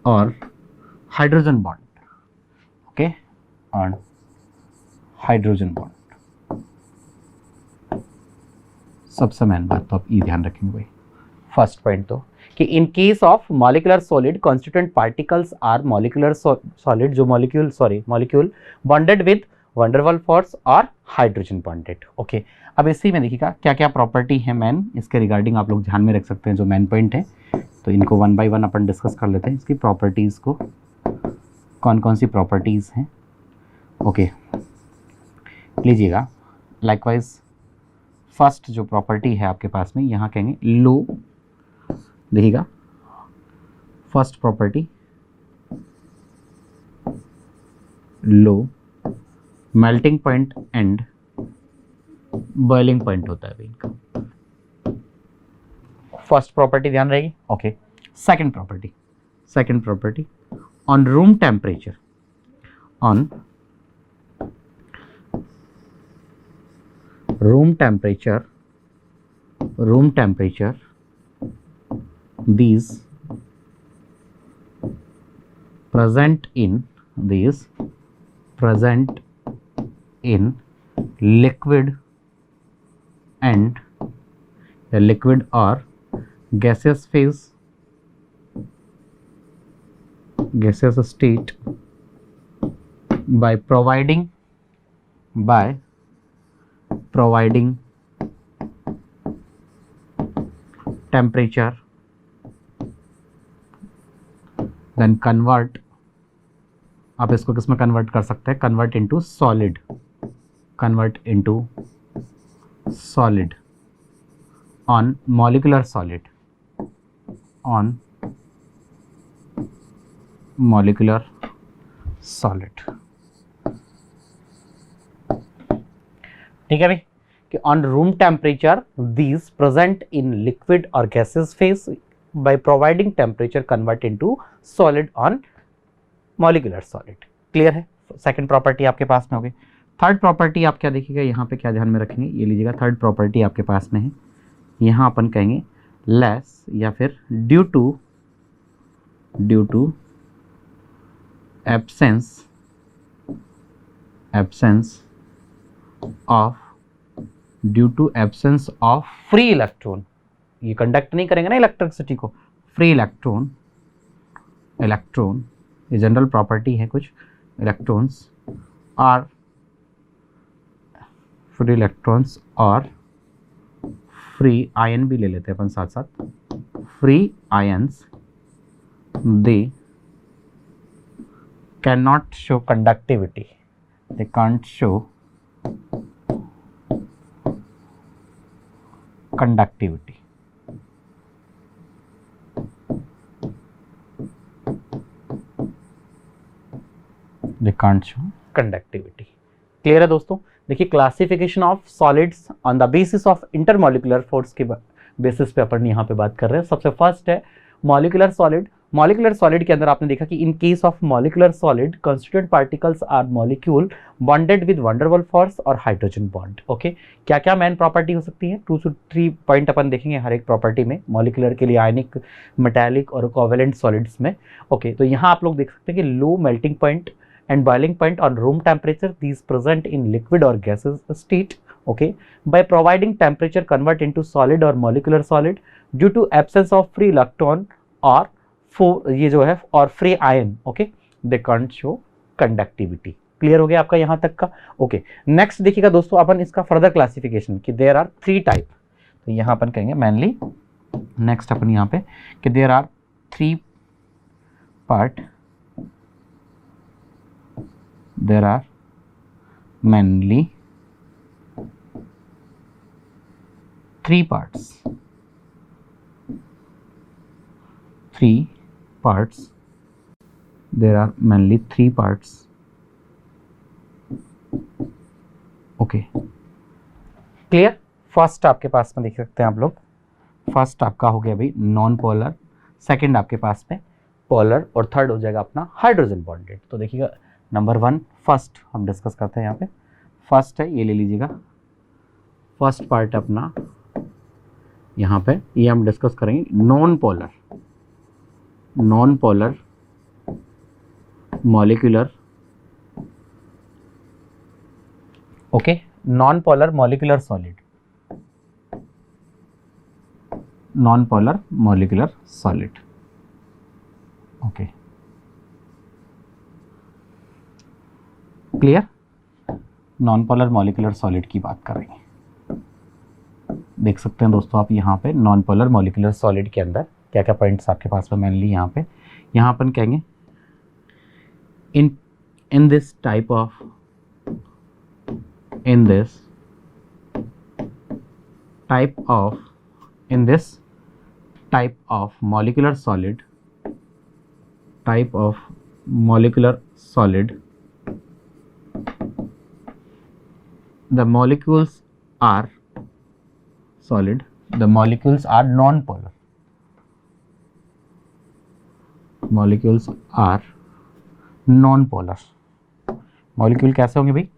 और hydrogen bond, okay, और hydrogen bond. सबसे main बात तो आप ये ध्यान रखेंगे भाई, फर्स्ट पॉइंट तो कि in case of molecular solid constituent particles are molecular solid, जो molecule bonded with van der Waals force और हाइड्रोजन बॉन्डेड। ओके, अब इसी में देखिएगा क्या क्या प्रॉपर्टी है मैन, इसके रिगार्डिंग आप लोग ध्यान में रख सकते हैं जो मैन पॉइंट है, तो इनको one by one upon discuss कर लेते हैं, इसकी प्रॉपर्टीज़ को, कौन कौन सी प्रॉपर्टीज़ हैं। ओके, लीजिएगा, लाइकवाइज फर्स्ट जो प्रॉपर्टी है आपके पास में, यहाँ कहेंगे लो, देखिएगा first property low melting point and boiling point होता है इनका, फर्स्ट प्रॉपर्टी ध्यान रहेगी। Okay, second property on room temperature, these present in liquid and the liquid or gaseous phase, gaseous state by providing providing temperature then convert, आप इसको किस में convert कर सकते हैं, convert into solid, convert into solid on molecular solid, on molecular solid। ठीक है भाई कि on room temperature these present in liquid or gaseous phase by providing temperature convert into solid on molecular solid। Clear है? Second property आपके पास में हो गई। थर्ड प्रॉपर्टी आप क्या देखिएगा, यहाँ पे क्या ध्यान में रखेंगे, ये लीजिएगा, थर्ड प्रॉपर्टी आपके पास में है, यहाँ अपन कहेंगे लेस या फिर due to absence of free electron, ये कंडक्ट नहीं करेंगे ना इलेक्ट्रिसिटी को, फ्री इलेक्ट्रॉन ये जनरल प्रॉपर्टी है कुछ, इलेक्ट्रॉन्स आर फ्री इलेक्ट्रॉन्स और फ्री आयन भी ले लेते हैं अपन साथ साथ, free ions they can not show conductivity, they can't show conductivity. They can't show conductivity. Clear है दोस्तों? देखिए classification of solids on the basis of intermolecular force के बेसिस पे अपन यहाँ पे बात कर रहे हैं। सबसे फर्स्ट है मॉलिक्यूलर सॉलिड। मॉलिक्यूलर सॉलिड के अंदर आपने देखा कि in case of molecular solid constituent particles are molecule bonded with van der Waals force और हाइड्रोजन बॉन्ड। ओके, क्या क्या मेन प्रॉपर्टी हो सकती है, 2 से 3 पॉइंट अपन देखेंगे हर एक प्रॉपर्टी में, मॉलिक्यूलर के लिए आयनिक, मेटालिक और कोवेलेंट सॉलिड्स में। ओके, तो यहाँ आप लोग देख सकते हैं कि low melting point and boiling point on room temperature, these present in liquid or gaseous state। okay, by providing temperature convert into solid or molecular solid due to absence of free electron or ये जो है और free ion। okay, they can't show conductivity। Clear हो गया आपका यहाँ तक का? ओके, नेक्स्ट देखिएगा दोस्तों अपन इसका फर्दर क्लासिफिकेशन कि देयर आर 3 टाइप। तो यहाँ अपन कहेंगे मेनली, नेक्स्ट अपन यहाँ पे कि there are 3 part, there are mainly 3 parts, 3 parts, there are mainly 3 parts। Okay, clear? First आपके पास में देख सकते हैं आप लोग, फर्स्ट आपका हो गया भाई नॉन पोलर, सेकंड आपके पास में पोलर और थर्ड हो जाएगा अपना हाइड्रोजन बॉन्डेड। तो देखिएगा नंबर 1 फर्स्ट हम डिस्कस करते हैं यहाँ पे। फर्स्ट है, ये ले लीजिएगा, फर्स्ट पार्ट अपना यहाँ पे, ये हम डिस्कस करेंगे non polar molecular. Okay, non polar molecular solid, non polar molecular solid. Okay, clear? Non polar molecular solid की बात करेंगे। देख सकते हैं दोस्तों आप यहाँ पे नॉन पोलर मॉलिक्यूलर सॉलिड के अंदर क्या क्या पॉइंट्स आपके पास में मेनली यहाँ पे, यहाँ अपन कहेंगे इन this type of molecular solid the molecules are solid, the molecules are non-polar, molecules are non-polar। Molecule कैसे होंगे भाई?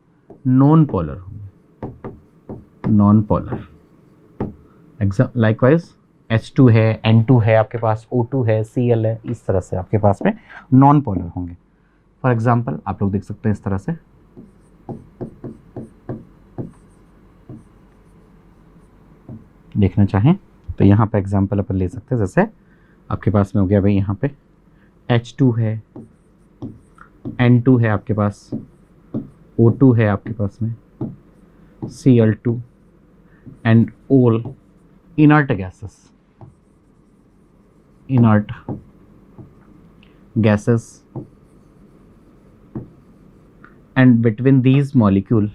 नॉन पोलर होंगे, नॉन पोलर। लाइकवाइज H2 है, N2 है आपके पास, O2 है, Cl है, इस तरह से आपके पास में नॉन पोलर होंगे। फॉर एग्जाम्पल आप लोग देख सकते हैं इस तरह से, देखना चाहें तो यहाँ पे एग्जांपल अपन ले सकते हैं, जैसे आपके पास में हो गया भाई यहाँ पे H2 है, N2 है आपके पास, O2 है आपके पास में, Cl2 and all inert gases and between these molecules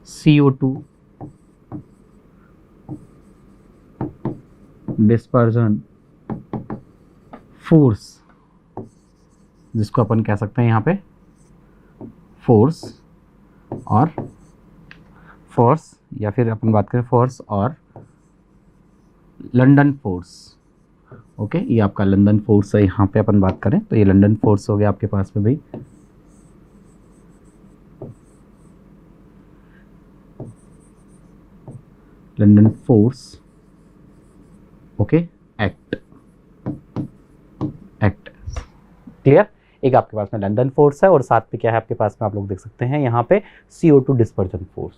CO2 dispersion force, जिसको अपन कह सकते हैं यहाँ पे फोर्स या फिर अपन बात करें फोर्स और लंदन फोर्स। ओके, ये आपका लंदन फोर्स है। यहाँ पे अपन बात करें तो ये लंदन फोर्स हो गया आपके पास में भाई। London force, okay, act clear. एक आपके पास में लंदन फोर्स है और साथ में क्या है आपके पास में, आप लोग देख सकते हैं यहाँ पे CO2 डिस्पर्जन फोर्स।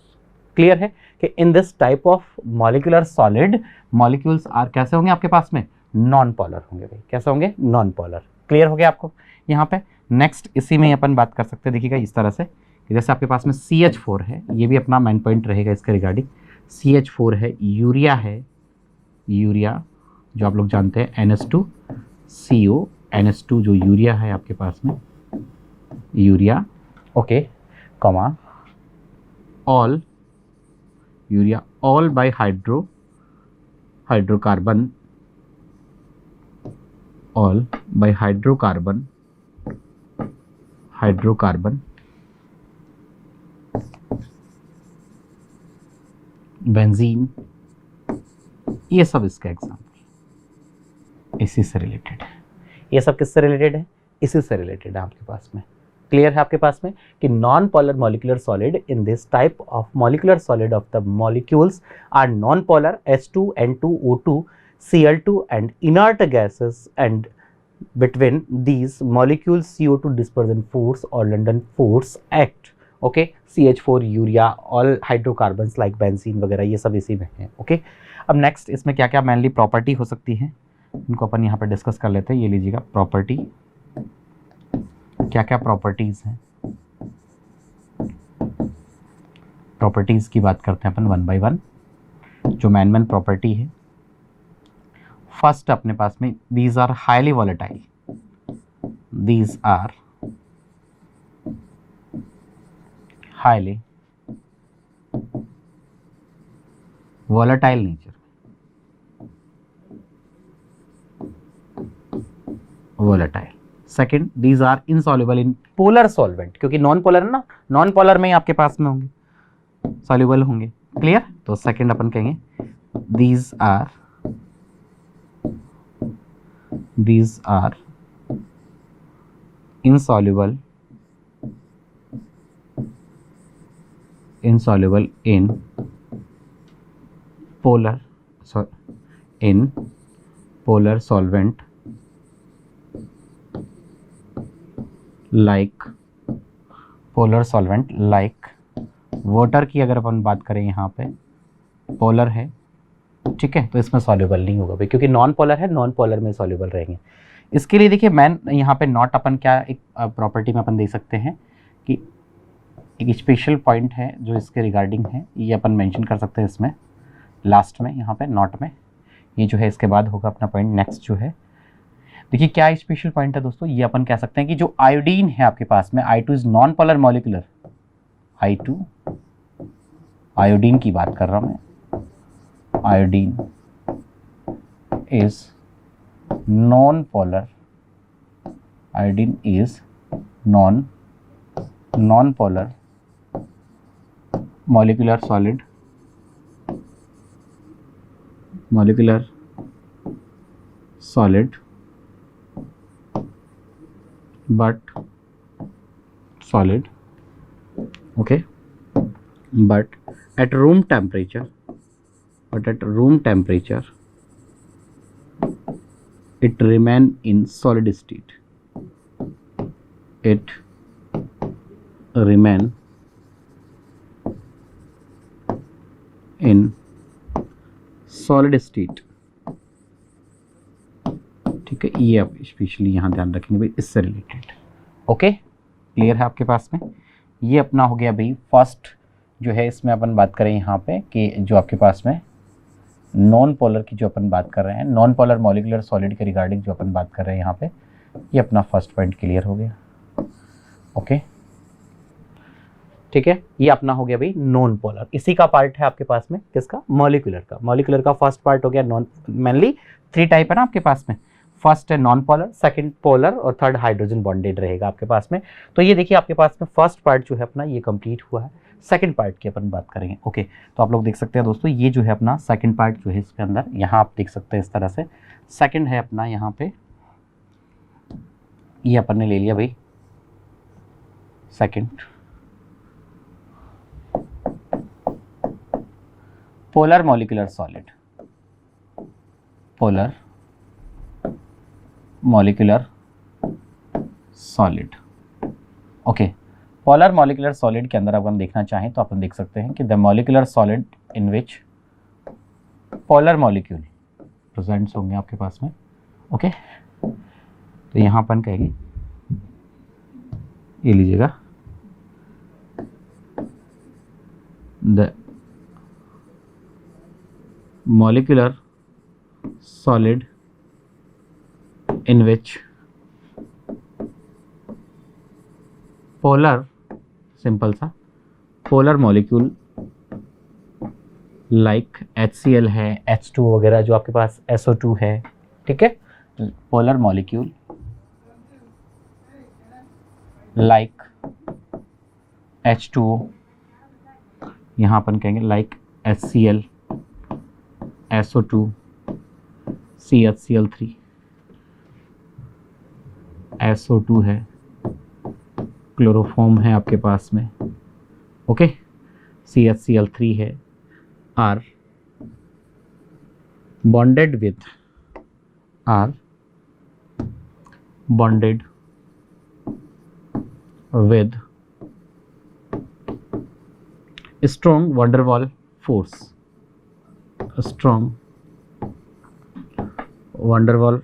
क्लियर है कि in this type of molecular solid molecules are कैसे होंगे आपके पास में, नॉन पोलर होंगे भाई। कैसे होंगे, नॉन पोलर। क्लियर हो गया आपको यहाँ पे। नेक्स्ट इसी में अपन बात कर सकते हैं, देखिएगा इस तरह से कि जैसे आपके पास में CH4 है, ये भी अपना मेन पॉइंट रहेगा इसके रिगार्डिंग। CH4 है, यूरिया है, यूरिया जो आप लोग जानते हैं NH2CO, NH2 जो यूरिया है आपके पास में, urea, okay, comma all urea, all by hydrocarbon, all by hydrocarbon benzene, ये सब इसका एग्जाम्पल इसी से रिलेटेड है। ये सब किससे रिलेटेड है, इसी से रिलेटेड है आपके पास में। क्लियर है आपके पास में कि non polar molecular solid in this type of molecular solid of the molecules are non polar H2 N2 O2 Cl2 and inert gases and between these molecules CO2 dispersion force or London force act। Okay, CH4 urea, all hydrocarbons like benzene वगैरह, ये सब इसी में है। Okay, अब next इसमें क्या क्या मेनली प्रॉपर्टी हो सकती है, इनको अपन यहाँ पर डिस्कस कर लेते हैं। ये लीजिएगा प्रॉपर्टी, क्या क्या प्रॉपर्टीज हैं। प्रॉपर्टीज की बात करते हैं अपन वन बाय वन। जो मेन प्रॉपर्टी है, फर्स्ट अपने पास में these are highly volatile, these are highly volatile nature, volatile. Second, these are insoluble in polar solvent, क्योंकि नॉन पोलर है ना, नॉन पोलर में ही आपके पास में होंगे, सॉल्युबल होंगे। क्लियर, तो सेकेंड अपन कहेंगे these are insoluble in polar solvent like water की अगर अपन बात करें यहाँ पे पोलर है, ठीक है, तो इसमें सॉल्युबल नहीं होगा भाई, क्योंकि नॉन पोलर है, नॉन पोलर में सॉल्युबल रहेंगे। इसके लिए देखिए मैन यहाँ पे नॉट अपन क्या एक प्रॉपर्टी में अपन दे सकते हैं कि एक स्पेशल पॉइंट है जो इसके रिगार्डिंग है, ये अपन मेंशन कर सकते हैं इसमें लास्ट में, यहाँ पे नॉट में। ये जो है इसके बाद होगा अपना पॉइंट नेक्स्ट जो है। देखिए क्या स्पेशल पॉइंट है दोस्तों, ये अपन कह सकते हैं कि जो आयोडीन है आपके पास में, I2 is non polar molecular, I2 iodine की बात कर रहा हूँ मैं, iodine is non-polar, iodine is non-polar molecular solid, but solid, okay, but at room temperature it remain in solid state, it remain in solid state ठीक है, ये आप स्पेशली यहाँ ध्यान रखेंगे भाई, इससे रिलेटेड। ओके, क्लियर है आपके पास में। ये अपना हो गया भाई फर्स्ट जो है, इसमें अपन बात करें यहाँ पे कि जो आपके पास में नॉन पोलर की जो अपन बात कर रहे हैं, नॉन पोलर मॉलिक्यूलर सॉलिड के रिगार्डिंग जो अपन बात कर रहे हैं यहाँ पे, ये अपना फर्स्ट पॉइंट क्लियर हो गया। ओके, ठीक है, ये अपना हो गया भाई नॉन पोलर। इसी का पार्ट है आपके पास में किसका, मॉलिक्यूलर का। मॉलिक्यूलर का फर्स्ट पार्ट हो गया नॉन, मेनली 3 टाइप है ना आपके पास में, फर्स्ट है नॉन पोलर, सेकंड पोलर और थर्ड हाइड्रोजन बॉन्डेड रहेगा आपके पास में। तो ये देखिए आपके पास में फर्स्ट पार्ट जो है अपना ये कंप्लीट हुआ है। सेकंड पार्ट की अपन बात करेंगे। ओके, तो आप लोग देख सकते हैं दोस्तों, ये जो है अपना सेकंड पार्ट जो है इसके अंदर, यहाँ आप देख सकते हैं इस तरह से सेकंड है अपना, यहाँ पे ये अपन ने ले लिया भाई second, polar molecular solid, polar molecular solid. Okay, polar molecular solid के अंदर अपन देखना चाहें तो अपन देख सकते हैं कि the molecular solid in which polar molecule presents होंगे आपके पास में। ओके, तो यहाँ अपन कहेंगे, ये लीजिएगा, the molecular solid in which polar, simple सा polar molecule like HCl है, H2 वगैरह जो आपके पास SO2 है, ठीक है, polar molecule like H2O, यहाँ अपन कहेंगे like HCl, SO2, CHCl3, SO2 है, क्लोरोफॉर्म है आपके पास में। ओके, CHCl3 है, are bonded with strong van der Waals force, strong van der Waal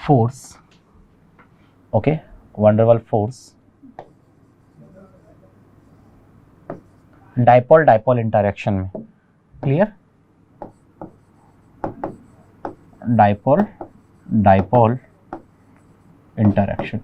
force। Okay, van der Waal force, dipole dipole interaction में, clear, dipole dipole interaction.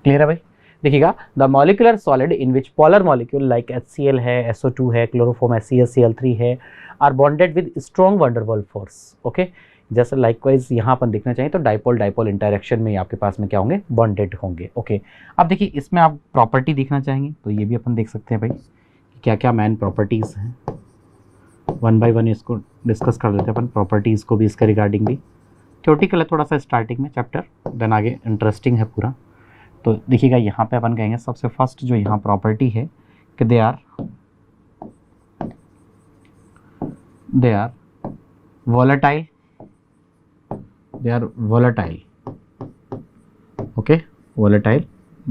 Clear है भाई। देखिएगा, the molecular solid in which polar molecule like HCl है, SO2 है, chloroform है, CHCl3 है, are bonded with strong van der Waals force. Okay, जैसे likewise यहाँ अपन देखना चाहिए तो डाइपोल डाइपोल इंटरेक्शन में आपके पास में क्या होंगे, बॉन्डेड होंगे। ओके, अब देखिए इसमें आप प्रॉपर्टी देखना चाहेंगे तो ये भी अपन देख सकते हैं भाई, क्या क्या मेन प्रॉपर्टीज़ हैं। 1 बाय 1 इसको डिस्कस कर लेते हैं अपन, प्रॉपर्टीज़ को भी इसके रिगार्डिंग भी। थ्योरेटिकल है थोड़ा सा स्टार्टिंग में चैप्टर, देन आगे इंटरेस्टिंग है पूरा। तो देखिएगा यहाँ पे अपन कहेंगे सबसे फर्स्ट जो यहाँ प्रॉपर्टी है कि they are volatile, okay, volatile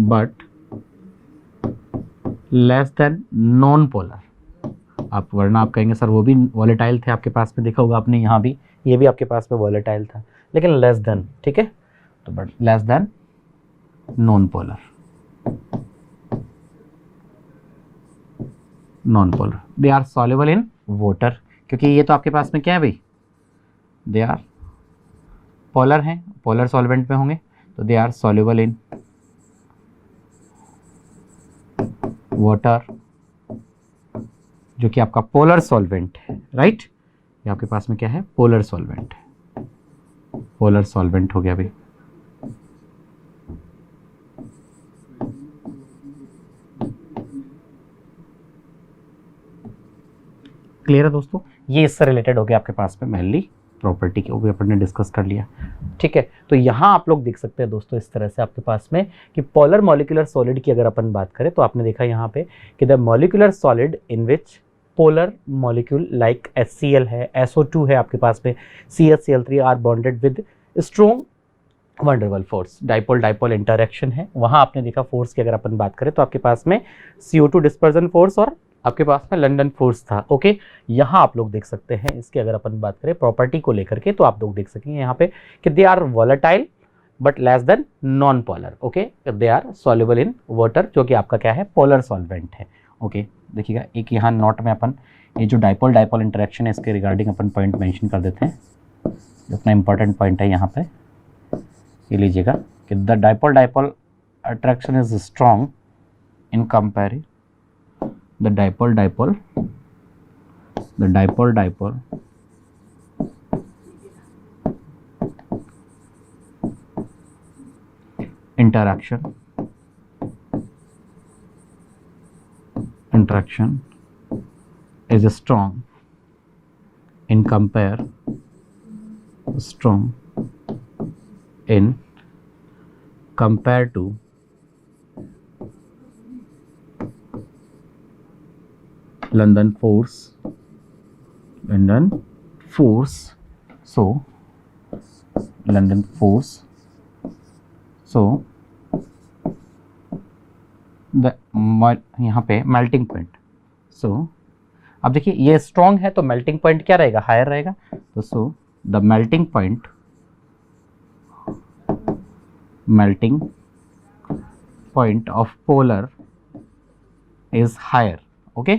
but less than non polar. आप वरना आप कहेंगे सर वो भी वॉलेटाइल थे आपके पास में, देखा होगा आपने यहाँ भी, ये भी आपके पास में वॉलेटाइल था लेकिन लेस देन, ठीक है, तो but less than non polar, they are soluble in water, क्योंकि ये तो आपके पास में क्या है भाई, दे आर पोलर हैं, पोलर सॉल्वेंट में होंगे, तो they are soluble in water, जो कि आपका पोलर सॉल्वेंट है, राइट। ये आपके पास में क्या है, पोलर सॉल्वेंट है, पोलर सॉल्वेंट हो गया भाई। क्लियर है दोस्तों, ये इससे रिलेटेड हो गया आपके पास में मेनली प्रॉपर्टी के, वो भी अपन ने डिस्कस कर लिया, ठीक है। तो यहाँ आप लोग देख सकते हैं दोस्तों इस तरह से आपके पास में कि पोलर मॉलिक्यूलर सॉलिड की अगर अपन बात करें तो आपने देखा यहाँ पे कि the molecular solid in which polar molecule like HCl है, SO2 है आपके पास में, CHCl3 are bonded with strong van der Waals force, dipole dipole interaction है, वहाँ आपने देखा फोर्स की अगर अपन बात करें तो आपके पास में CO2 डिस्पर्जन फोर्स और आपके पास में लंदन फोर्स था। ओके, यहाँ आप लोग देख सकते हैं इसकी अगर अपन बात करें प्रॉपर्टी को लेकर के, तो आप लोग देख सकेंगे यहाँ पे कि they are volatile but less than non polar. Okay, they are soluble in water, जो कि आपका क्या है, पोलर सॉल्वेंट है। ओके, देखिएगा एक यहाँ नोट में अपन ये जो डाइपोल डाइपोल इंटरेक्शन है इसके रिगार्डिंग अपन पॉइंट मेंशन कर देते हैं, जो अपना इंपॉर्टेंट पॉइंट है यहाँ पे ये लीजिएगा कि the dipole dipole attraction is strong in comparison the dipole dipole interaction is strong in compare to London force. So London force, so the यहाँ पे मेल्टिंग पॉइंट, सो अब देखिए ये स्ट्रॉन्ग है तो मेल्टिंग पॉइंट क्या रहेगा, हायर रहेगा। तो so the melting point of polar is higher. Okay,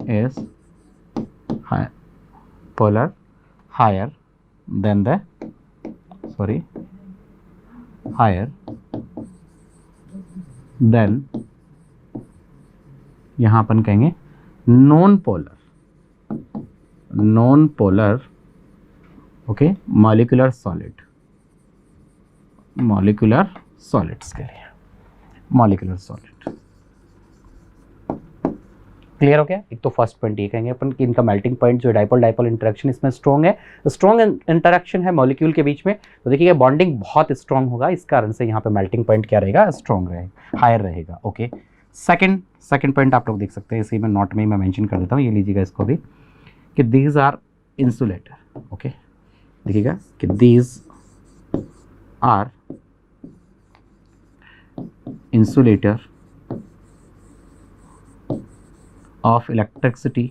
is higher, polar higher than the higher than यहाँ अपन कहेंगे non polar okay molecular solids के लिए मॉलिक्यूलर सॉलिड। क्लियर हो गया। एक तो फर्स्ट पॉइंट ये कहेंगे अपन कि इनका मेल्टिंग पॉइंट जो डाइपोल डाइपोल इंटरेक्शन इसमें स्ट्रॉन्ग है, स्ट्रॉन्ग इंटरेक्शन है मॉलिक्यूल के बीच में, तो देखिए बॉन्डिंग बहुत स्ट्रॉन्ग होगा, इस कारण से यहाँ पे मेल्टिंग पॉइंट क्या रहेगा, स्ट्रॉन्ग रहेगा, हायर रहेगा। ओके, सेकंड पॉइंट आप लोग देख सकते हैं, इसी में नोट में मैं मेंशन कर देता हूँ, ये लीजिएगा इसको भी कि दीज आर इंसुलेटर। ओके, देखिएगा कि these are insulator of electricity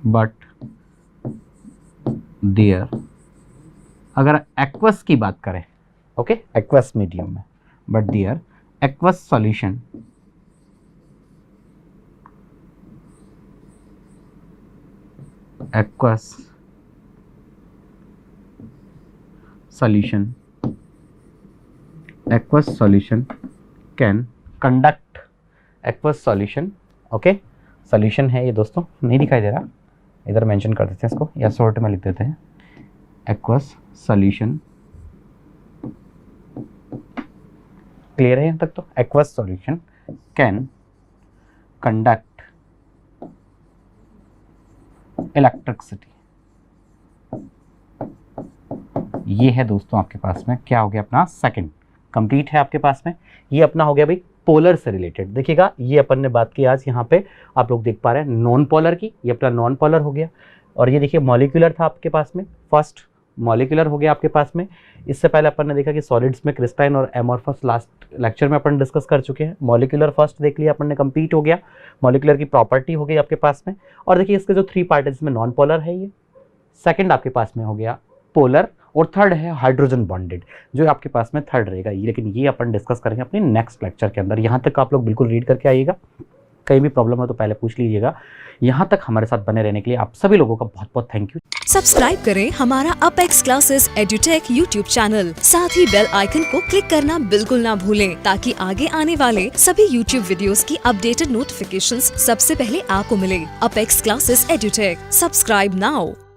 but there, अगर एक्वस की बात करें, ओके एक्वस मीडियम में, but there aqueous solution aqueous solution can conduct, aqueous solution okay solution है ये दोस्तों, नहीं दिखाई दे रहा, इधर मेंशन कर देते हैं इसको या शॉर्ट में लिख देते हैं, aqueous solution। क्लियर है यहाँ तक? तो aqueous solution can conduct electricity। ये है दोस्तों आपके पास में क्या हो गया, अपना सेकंड कंप्लीट है आपके पास में। ये अपना हो गया भाई पोलर से रिलेटेड। देखिएगा ये अपन ने बात की आज यहाँ पे, आप लोग देख पा रहे हैं नॉन पोलर की, ये अपना नॉन पोलर हो गया। और ये देखिए मॉलिक्यूलर था आपके पास में, फर्स्ट मॉलिक्यूलर हो गया आपके पास में। इससे पहले अपन ने देखा कि सॉलिड्स में क्रिस्टाइन और एमॉर्फस लास्ट लेक्चर में अपन डिस्कस कर चुके हैं। मॉलिक्यूलर फर्स्ट देख लिया अपन ने, कंप्लीट हो गया। मॉलिक्यूलर की प्रॉपर्टी हो गई आपके पास में। और देखिए इसके जो 3 पार्ट है जिसमें नॉन पोलर है, ये सेकंड आपके पास में हो गया पोलर, और थर्ड है हाइड्रोजन बॉन्डेड, जो आपके पास में थर्ड रहेगा। लेकिन ये अपन डिस्कस करेंगे अपने नेक्स्ट लेक्चर के अंदर। यहाँ तक आप लोग बिल्कुल रीड करके आइएगा, कहीं भी प्रॉब्लम हो तो पहले पूछ लीजिएगा। यहाँ तक हमारे साथ बने रहने के लिए आप सभी लोगों का बहुत बहुत थैंक यू। सब्सक्राइब करें हमारा apex classes edutech YouTube channel, साथ ही बेल आइकन को क्लिक करना बिल्कुल ना भूलें, ताकि आगे आने वाले सभी यूट्यूब वीडियोस की अपडेटेड नोटिफिकेशंस सबसे पहले आपको मिले। Apex classes edutech, subscribe now.